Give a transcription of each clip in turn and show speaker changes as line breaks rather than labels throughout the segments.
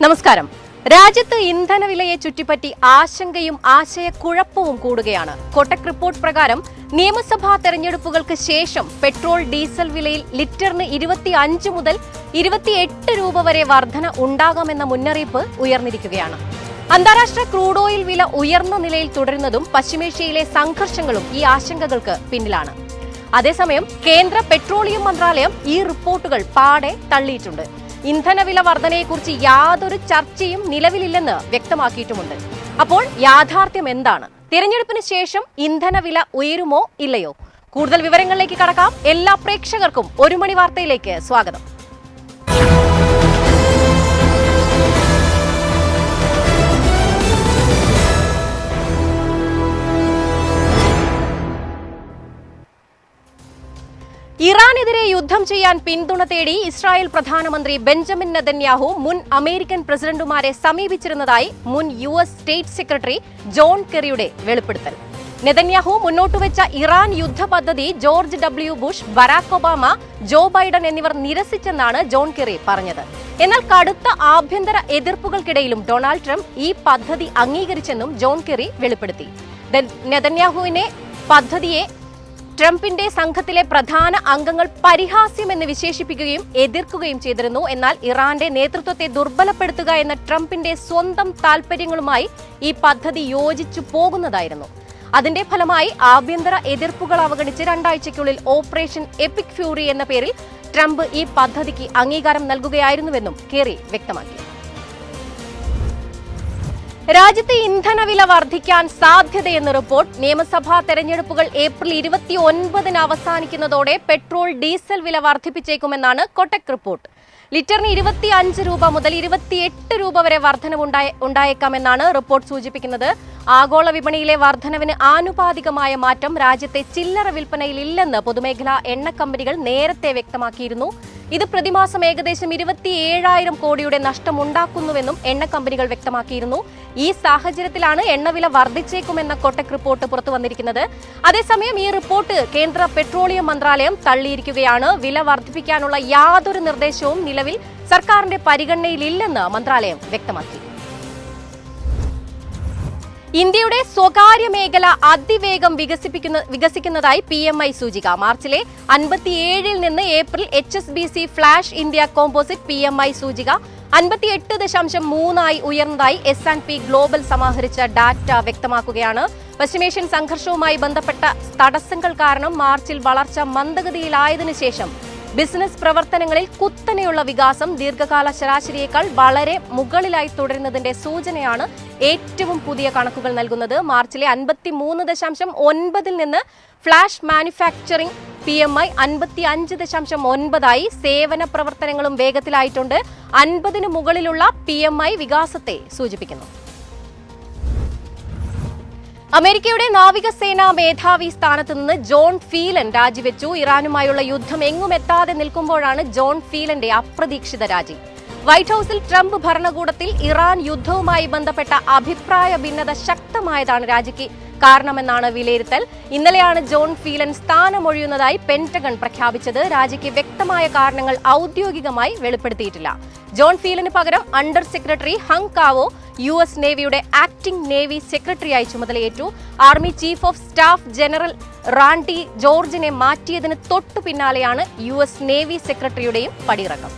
നമസ്കാരം. രാജ്യത്ത് ഇന്ധനവിലയെ ചുറ്റിപ്പറ്റി ആശങ്കയും ആശയക്കുഴപ്പവും കൂടുകയാണ്. കോട്ടക് റിപ്പോർട്ട് പ്രകാരം നിയമസഭാ തെരഞ്ഞെടുപ്പുകൾക്ക് ശേഷം പെട്രോൾ ഡീസൽ വിലയിൽ ലിറ്ററിന് 25 മുതൽ 28 രൂപ വരെ വർധന ഉണ്ടാകാമെന്ന മുന്നറിയിപ്പ് ഉയർന്നിരിക്കുകയാണ്. അന്താരാഷ്ട്ര ക്രൂഡ് ഓയിൽ വില ഉയർന്ന നിലയിൽ തുടരുന്നതും പശ്ചിമേഷ്യയിലെ സംഘർഷങ്ങളും ഈ ആശങ്കകൾക്ക് പിന്നിലാണ്. അതേസമയം കേന്ദ്ര പെട്രോളിയം മന്ത്രാലയം ഈ റിപ്പോർട്ടുകൾ പാടെ തള്ളിയിട്ടുണ്ട്. ഇന്ധനവില വർധനയെക്കുറിച്ച് യാതൊരു ചർച്ചയും നിലവിലില്ലെന്ന് വ്യക്തമാക്കിയിട്ടുമുണ്ട്. അപ്പോൾ യാഥാർത്ഥ്യം എന്താണ്? തിരഞ്ഞെടുപ്പിന് ശേഷം ഇന്ധനവില ഉയരുമോ ഇല്ലയോ? കൂടുതൽ വിവരങ്ങളിലേക്ക് കടക്കാം. എല്ലാ പ്രേക്ഷകർക്കും ഒരു മണി വാർത്തയിലേക്ക് സ്വാഗതം. ഇറാനെതിരെ യുദ്ധം ചെയ്യാൻ പിന്തുണ തേടി ഇസ്രായേൽ പ്രധാനമന്ത്രി ബെഞ്ചമിൻ നെതന്യാഹു മുൻ അമേരിക്കൻ പ്രസിഡന്റുമാരെ സമീപിച്ചിരുന്നതായി മുൻ US സ്റ്റേറ്റ് സെക്രട്ടറി ജോൺ കെറിയുടെ വെളിപ്പെടുത്തൽ. നെതന്യാഹു മുന്നോട്ടുവെച്ച ഇറാൻ യുദ്ധ പദ്ധതി George W. Bush, Barack Obama, Joe Biden എന്നിവർ നിരസിച്ചെന്നാണ് ജോൺ കെറി പറഞ്ഞത്. എന്നാൽ കടുത്ത ആഭ്യന്തര എതിർപ്പുകൾക്കിടയിലും ഡൊണാൾഡ് ട്രംപ് ഈ പദ്ധതി അംഗീകരിച്ചെന്നും ജോൺ കെറി വെളിപ്പെടുത്തി. നെതന്യാഹുവിനെ പദ്ധതിയെ ട്രംപിന്റെ സംഘത്തിലെ പ്രധാന അംഗങ്ങൾ പരിഹാസ്യമെന്ന് വിശേഷിപ്പിക്കുകയും എതിർക്കുകയും ചെയ്തിരുന്നു. എന്നാൽ ഇറാന്റെ നേതൃത്വത്തെ ദുർബലപ്പെടുത്തുക എന്ന ട്രംപിന്റെ സ്വന്തം താൽപര്യങ്ങളുമായി ഈ പദ്ധതി യോജിച്ചു പോകുന്നതായിരുന്നു. അതിന്റെ ഫലമായി ആഭ്യന്തര എതിർപ്പുകൾ അവഗണിച്ച് 2 ആഴ്ചയ്ക്കുള്ളിൽ ഓപ്പറേഷൻ എപ്പിക് ഫ്യൂറി എന്ന പേരിൽ ട്രംപ് ഈ പദ്ധതിക്ക് അംഗീകാരം നൽകുകയായിരുന്നുവെന്നും കെറി വ്യക്തമാക്കി. രാജ്യത്തെ ഇന്ധനവില വർദ്ധിക്കാൻ സാധ്യതയെന്ന റിപ്പോർട്ട്. നിയമസഭാ തെരഞ്ഞെടുപ്പുകൾ ഏപ്രിൽ 29 അവസാനിക്കുന്നതോടെ പെട്രോൾ ഡീസൽ വില വർദ്ധിപ്പിച്ചേക്കുമെന്നാണ് കോട്ടക് റിപ്പോർട്ട്. ലിറ്ററിന് 25 രൂപ മുതൽ 28 രൂപ വരെ വർധനവുണ്ടായേക്കാമെന്നാണ് റിപ്പോർട്ട് സൂചിപ്പിക്കുന്നത്. ആഗോള വിപണിയിലെ വർധനവിന് ആനുപാതികമായ മാറ്റം രാജ്യത്തെ ചില്ലറ വിൽപ്പനയിൽ ഇല്ലെന്ന് പൊതുമേഖലാ എണ്ണ കമ്പനികൾ നേരത്തെ വ്യക്തമാക്കിയിരുന്നു. ഇത് പ്രതിമാസം ഏകദേശം 27,000 കോടിയുടെ നഷ്ടമുണ്ടാക്കുന്നുവെന്നും എണ്ണ കമ്പനികൾ വ്യക്തമാക്കിയിരുന്നു. ഈ സാഹചര്യത്തിലാണ് എണ്ണവില വർദ്ധിച്ചേക്കുമെന്ന കോട്ടക് റിപ്പോർട്ട് പുറത്തു വന്നിരിക്കുന്നത്. അതേസമയം ഈ റിപ്പോർട്ട് കേന്ദ്ര പെട്രോളിയം മന്ത്രാലയം തള്ളിയിരിക്കുകയാണ്. വില വർദ്ധിപ്പിക്കാനുള്ള യാതൊരു നിർദ്ദേശവും നിലവിൽ സർക്കാരിന്റെ പരിഗണനയിലില്ലെന്ന് മന്ത്രാലയം വ്യക്തമാക്കി. ഇന്ത്യയുടെ സ്വകാര്യ മേഖല അതിവേഗം വികസിക്കുന്നതായി PMI സൂചിക. മാർച്ചിലെ 57 നിന്ന് April HSBC flash India composite PMI സൂചിക 58.3 ഉയർന്നതായി S&P ഗ്ലോബൽ സമാഹരിച്ച ഡാറ്റ വ്യക്തമാക്കുകയാണ്. പശ്ചിമേഷ്യൻ സംഘർഷവുമായി ബന്ധപ്പെട്ട തടസ്സങ്ങൾ കാരണം മാർച്ചിൽ വളർച്ച മന്ദഗതിയിലായതിനു ശേഷം ബിസിനസ് പ്രവർത്തനങ്ങളിൽ കുത്തനെയുള്ള വികാസം ദീർഘകാല ശരാശരിയേക്കാൾ വളരെ മുകളിലായി തുടരുന്നതിന്റെ സൂചനയാണ് ഏറ്റവും പുതിയ കണക്കുകൾ നൽകുന്നത്. മാർച്ചിലെ 53.9 നിന്ന് ഫ്ലാഷ് മാനുഫാക്ചറിംഗ് PMI 55.9 സേവന പ്രവർത്തനങ്ങളും വേഗത്തിലായിട്ടുണ്ട്. 50 മുകളിലുള്ള PMI വികാസത്തെ സൂചിപ്പിക്കുന്നു. അമേരിക്കയുടെ നാവികസേനാ മേധാവി സ്ഥാനത്ത് നിന്ന് ജോൺ ഫീലൻ രാജിവെച്ചു. ഇറാനുമായുള്ള യുദ്ധം എങ്ങുമെത്താതെ നിൽക്കുമ്പോഴാണ് ജോൺ ഫീലന്റെ അപ്രതീക്ഷിത രാജി. വൈറ്റ് ഹൌസിൽ ട്രംപ് ഭരണകൂടത്തിൽ ഇറാൻ യുദ്ധവുമായി ബന്ധപ്പെട്ട അഭിപ്രായ ഭിന്നത ശക്തമായതാണ് രാജിക്ക് കാരണമെന്നാണ് വിലയിരുത്തൽ. ഇന്നലെയാണ് ജോൺ ഫീലൻ സ്ഥാനമൊഴിയുന്നതായി പെന്റഗൺ പ്രഖ്യാപിച്ചത്. രാജിക്ക് വ്യക്തമായ കാരണങ്ങൾ ഔദ്യോഗികമായി വെളിപ്പെടുത്തിയിട്ടില്ല. ജോൺ ഫീലന് പകരം under secretary Hung Cao US നേവിയുടെ ആക്ടിംഗ് നേവി സെക്രട്ടറിയായി ചുമതലയേറ്റു. Army chief of staff general Randy ജോർജിനെ മാറ്റിയതിന് തൊട്ടു പിന്നാലെയാണ് US നേവി സെക്രട്ടറിയുടെയും പടിയിറക്കം.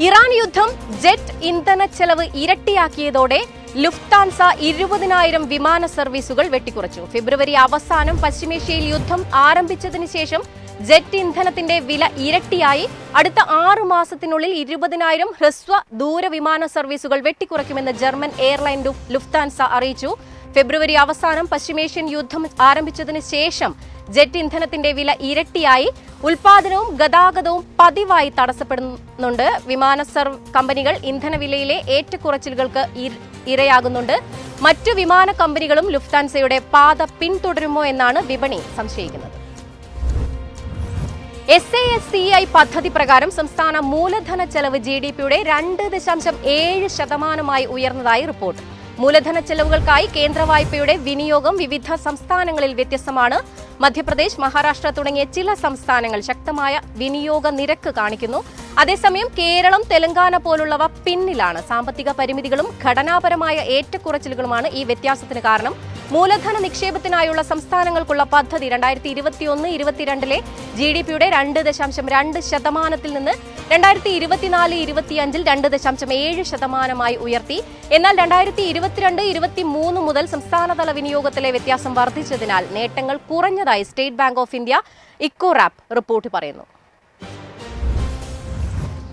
ഇറാൻ യുദ്ധം ജെറ്റ് ഇന്ധന ചെലവ് ഇരട്ടിയാക്കിയതോടെ ലുഫ്താൻസ 20,000 വിമാന സർവീസുകൾ വെട്ടിക്കുറച്ചു. ഫെബ്രുവരി അവസാനം പശ്ചിമേഷ്യയിൽ യുദ്ധം ആരംഭിച്ചതിന് ശേഷം ജെറ്റ് ഇന്ധനത്തിന്റെ വില ഇരട്ടിയായി. അടുത്ത 6 മാസത്തിനുള്ളിൽ 20,000 ഹ്രസ്വ ദൂര വിമാന സർവീസുകൾ വെട്ടിക്കുറയ്ക്കുമെന്ന് ജർമ്മൻ എയർലൈൻ ലുഫ്താൻസ അറിയിച്ചു. ഫെബ്രുവരി അവസാനം പശ്ചിമേഷ്യൻ യുദ്ധം ആരംഭിച്ചതിന് ശേഷം ജെറ്റ് ഇന്ധനത്തിന്റെ വില ഇരട്ടിയായി. ഉൽപാദനവും ഗതാഗതവും പതിവായി തടസ്സപ്പെടുന്നുണ്ട്. വിമാന കമ്പനികൾ ഇന്ധനവിലയിലെ ഏറ്റക്കുറച്ചിലുകൾക്ക് ഇരയാകുന്നുണ്ട്. മറ്റു വിമാന കമ്പനികളും ലുഫ്താൻസയുടെ പാത പിന്തുടരുമോ എന്നാണ് വിപണി സംശയിക്കുന്നത്. SASCI പദ്ധതി പ്രകാരം സംസ്ഥാന മൂലധന ചെലവ് GDPയുടെ 2.7% ഉയർന്നതായി റിപ്പോർട്ട്. മൂലധന ചെലവുകൾക്കായി കേന്ദ്ര വായ്പയുടെ വിനിയോഗം വിവിധ സംസ്ഥാനങ്ങളിൽ വ്യത്യസ്തമാണ്. മധ്യപ്രദേശ്, മഹാരാഷ്ട്ര തുടങ്ങിയ ചില സംസ്ഥാനങ്ങൾ ശക്തമായ വിനിയോഗ നിരക്ക് കാണിക്കുന്നു. അതേസമയം കേരളം, തെലങ്കാന പോലുള്ളവ പിന്നിലാണ്. സാമ്പത്തിക പരിമിതികളും ഘടനാപരമായ ഏറ്റക്കുറച്ചിലുകളുമാണ് ഈ വ്യത്യാസത്തിന് കാരണം. മൂലധന നിക്ഷേപത്തിനായുള്ള സംസ്ഥാനങ്ങൾക്കുള്ള പദ്ധതി 2021-22 GDP-യുടെ 2.2% നിന്ന് 2024-25 2.7% ഉയർത്തി. എന്നാൽ 2022-23 മുതൽ സംസ്ഥാനതല വിനിയോഗത്തിലെ വ്യത്യാസം വർദ്ധിച്ചതിനാൽ നേട്ടങ്ങൾ കുറഞ്ഞതായി State Bank of India Ecowrap report പറയുന്നു.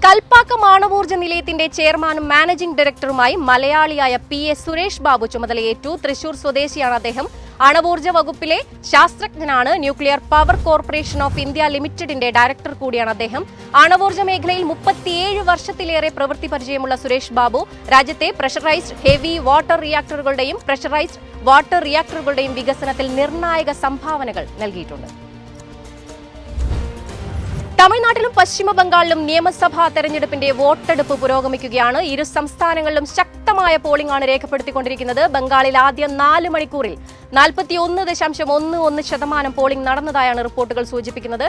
കൽപ്പാക്കം ആണവോർജ്ജ നിലയത്തിന്റെ ചെയർമാനും മാനേജിംഗ് ഡയറക്ടറുമായി മലയാളിയായ PS സുരേഷ് ബാബു ചുമതലയേറ്റു. തൃശൂർ സ്വദേശിയാണ് അദ്ദേഹം. ആണവോർജ്ജ വകുപ്പിലെ ശാസ്ത്രജ്ഞനാണ്. Nuclear power corporation of India ലിമിറ്റഡിന്റെ ഡയറക്ടർ കൂടിയാണ് അദ്ദേഹം. ആണവോർജ്ജ മേഖലയിൽ 37 വർഷത്തിലേറെ പ്രവൃത്തി പരിചയമുള്ള സുരേഷ് ബാബു രാജ്യത്തെ പ്രഷറൈസ്ഡ് ഹെവി വാട്ടർ റിയാക്ടറുകളുടെയും പ്രഷറൈസ്ഡ് വാട്ടർ റിയാക്ടറുകളുടെയും വികസനത്തിൽ നിർണായക സംഭാവനകൾ നൽകിയിട്ടുണ്ട്. തമിഴ്നാട്ടിലും പശ്ചിമ ബംഗാളിലും നിയമസഭാ തെരഞ്ഞെടുപ്പിന്റെ വോട്ടെടുപ്പ് പുരോഗമിക്കുകയാണ്. ഇരു സംസ്ഥാനങ്ങളിലും ശക്തമായ പോളിംഗ് ആണ് രേഖപ്പെടുത്തിക്കൊണ്ടിരിക്കുന്നത്. ബംഗാളിൽ ആദ്യ 4 മണിക്കൂറിൽ 41.11% പോളിംഗ് നടന്നതായാണ് റിപ്പോർട്ടുകൾ സൂചിപ്പിക്കുന്നത്.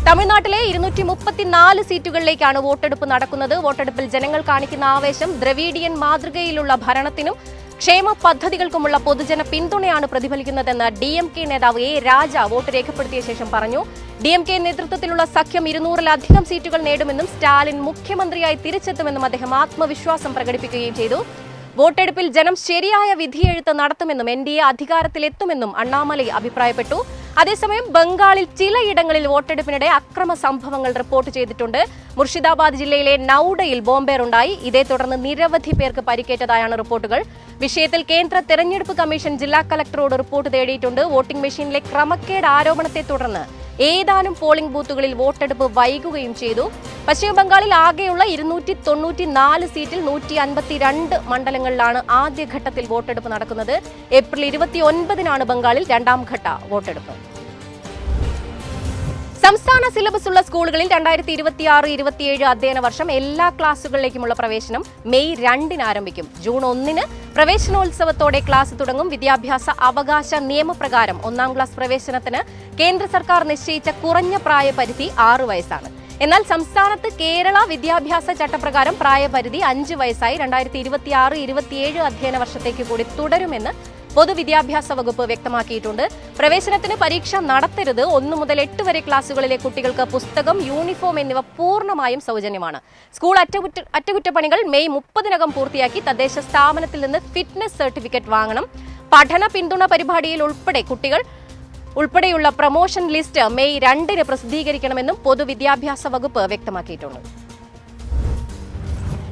തമിഴ്നാട്ടിലെ 234 സീറ്റുകളിലേക്കാണ് വോട്ടെടുപ്പ് നടക്കുന്നത്. വോട്ടെടുപ്പിൽ ജനങ്ങൾ കാണിക്കുന്ന ആവേശം ദ്രവീഡിയൻ മാതൃകയിലുള്ള ഭരണത്തിനും ക്ഷേമ പദ്ധതികൾക്കുമുള്ള പൊതുജന പിന്തുണയാണ് പ്രതിഫലിക്കുന്നതെന്ന് DMK നേതാവ് A. രാജ വോട്ട് രേഖപ്പെടുത്തിയ ശേഷം പറഞ്ഞു. DMK നേതൃത്വത്തിലുള്ള സഖ്യം 200-ലധികം സീറ്റുകൾ നേടുമെന്നും സ്റ്റാലിൻ മുഖ്യമന്ത്രിയായി തിരിച്ചെത്തുമെന്നും അദ്ദേഹം ആത്മവിശ്വാസം പ്രകടിപ്പിക്കുകയും ചെയ്തു. വോട്ടെടുപ്പിൽ ജനം ശരിയായ വിധിയെഴുത്ത് നടത്തുമെന്നും NDA അധികാരത്തിലെത്തുമെന്നും അണ്ണാമലൈ അഭിപ്രായപ്പെട്ടു. അതേസമയം ബംഗാളിൽ ചിലയിടങ്ങളിൽ വോട്ടെടുപ്പിനിടെ അക്രമ സംഭവങ്ങൾ റിപ്പോർട്ട് ചെയ്തിട്ടുണ്ട്. മുർഷിദാബാദ് ജില്ലയിലെ നൌഡയിൽ ബോംബേറുണ്ടായി. ഇതേ തുടർന്ന് നിരവധി പേർക്ക് പരിക്കേറ്റതായാണ് റിപ്പോർട്ടുകൾ. വിഷയത്തിൽ കേന്ദ്ര തെരഞ്ഞെടുപ്പ് കമ്മീഷൻ ജില്ലാ കളക്ടറോട് റിപ്പോർട്ട് തേടിയിട്ടുണ്ട്. വോട്ടിംഗ് മെഷീനിലെ ക്രമക്കേട് ആരോപണത്തെ തുടർന്ന് ഏതാനും പോളിംഗ് ബൂത്തുകളിൽ വോട്ടെടുപ്പ് വൈകുകയും ചെയ്തു. പശ്ചിമബംഗാളിൽ ആകെയുള്ള 294 സീറ്റിൽ 152 മണ്ഡലങ്ങളിലാണ് ആദ്യഘട്ടത്തിൽ വോട്ടെടുപ്പ് നടക്കുന്നത്. ഏപ്രിൽ 29-നാണ് ബംഗാളിൽ രണ്ടാം ഘട്ട വോട്ടെടുപ്പ്. സംസ്ഥാന സിലബസ് ഉള്ള സ്കൂളുകളിൽ 2026-27 അധ്യയന വർഷം എല്ലാ ക്ലാസുകളിലേക്കുമുള്ള പ്രവേശനം മെയ് 2-ന് ആരംഭിക്കും. ജൂൺ 1-ന് പ്രവേശനോത്സവത്തോടെ ക്ലാസ് തുടങ്ങും. വിദ്യാഭ്യാസ അവകാശ നിയമപ്രകാരം 1-ാം ക്ലാസ് പ്രവേശനത്തിന് കേന്ദ്ര സർക്കാർ നിശ്ചയിച്ച കുറഞ്ഞ പ്രായപരിധി 6 വയസ്സാണ്. എന്നാൽ സംസ്ഥാനത്ത് കേരള വിദ്യാഭ്യാസ ചട്ടപ്രകാരം പ്രായപരിധി 5 വയസ്സായി 2026-27 അധ്യയന വർഷത്തേക്ക് കൂടി തുടരുമെന്ന് പൊതുവിദ്യാഭ്യാസ വകുപ്പ് വ്യക്തമാക്കിയിട്ടുണ്ട്. പ്രവേശനത്തിന് പരീക്ഷ നടത്തരുത്. 1 മുതൽ 8 വരെ ക്ലാസുകളിലെ കുട്ടികൾക്ക് പുസ്തകം, യൂണിഫോം എന്നിവ പൂർണ്ണമായും സൗജന്യമാണ്. സ്കൂൾ അറ്റകുറ്റപ്പണികൾ മെയ് 30-നകം പൂർത്തിയാക്കി തദ്ദേശ സ്ഥാപനത്തിൽ നിന്ന് ഫിറ്റ്നസ് സർട്ടിഫിക്കറ്റ് വാങ്ങണം. പഠന പിന്തുണ പരിപാടിയിൽ കുട്ടികൾ ഉൾപ്പെടെയുള്ള പ്രൊമോഷൻ ലിസ്റ്റ് മെയ് 2-ന് പ്രസിദ്ധീകരിക്കണമെന്നും പൊതുവിദ്യാഭ്യാസ വകുപ്പ് വ്യക്തമാക്കിയിട്ടുണ്ട്.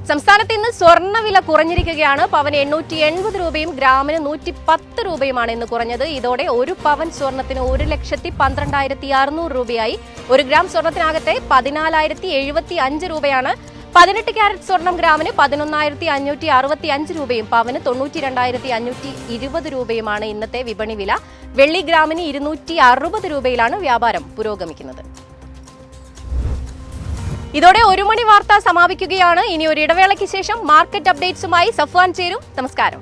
സംസ്ഥാനത്ത് ഇന്ന് സ്വർണ്ണവില കുറഞ്ഞിരിക്കുകയാണ്. പവന് 880 രൂപയും ഗ്രാമിന് 110 രൂപയുമാണ് ഇന്ന് കുറഞ്ഞത്. ഇതോടെ 1 പവൻ സ്വർണത്തിന് 1,12,600 രൂപയായി. 1 ഗ്രാം സ്വർണത്തിനാകട്ടെ 14,075 രൂപയാണ്. 18 ക്യാരറ്റ് സ്വർണം ഗ്രാമിന് 11,565 രൂപയും പവന് 92,520 രൂപയുമാണ് ഇന്നത്തെ വിപണി വില. വെള്ളി ഗ്രാമിന് 260 രൂപയിലാണ് വ്യാപാരം പുരോഗമിക്കുന്നത്. ഇതോടെ 1 മണി വാർത്ത സമാപിക്കുകയാണ്. ഇനി ഒരു ഇടവേളയ്ക്ക് ശേഷം മാർക്കറ്റ് അപ്ഡേറ്റ്സുമായി സഫ്വാൻ ചേരും. നമസ്കാരം.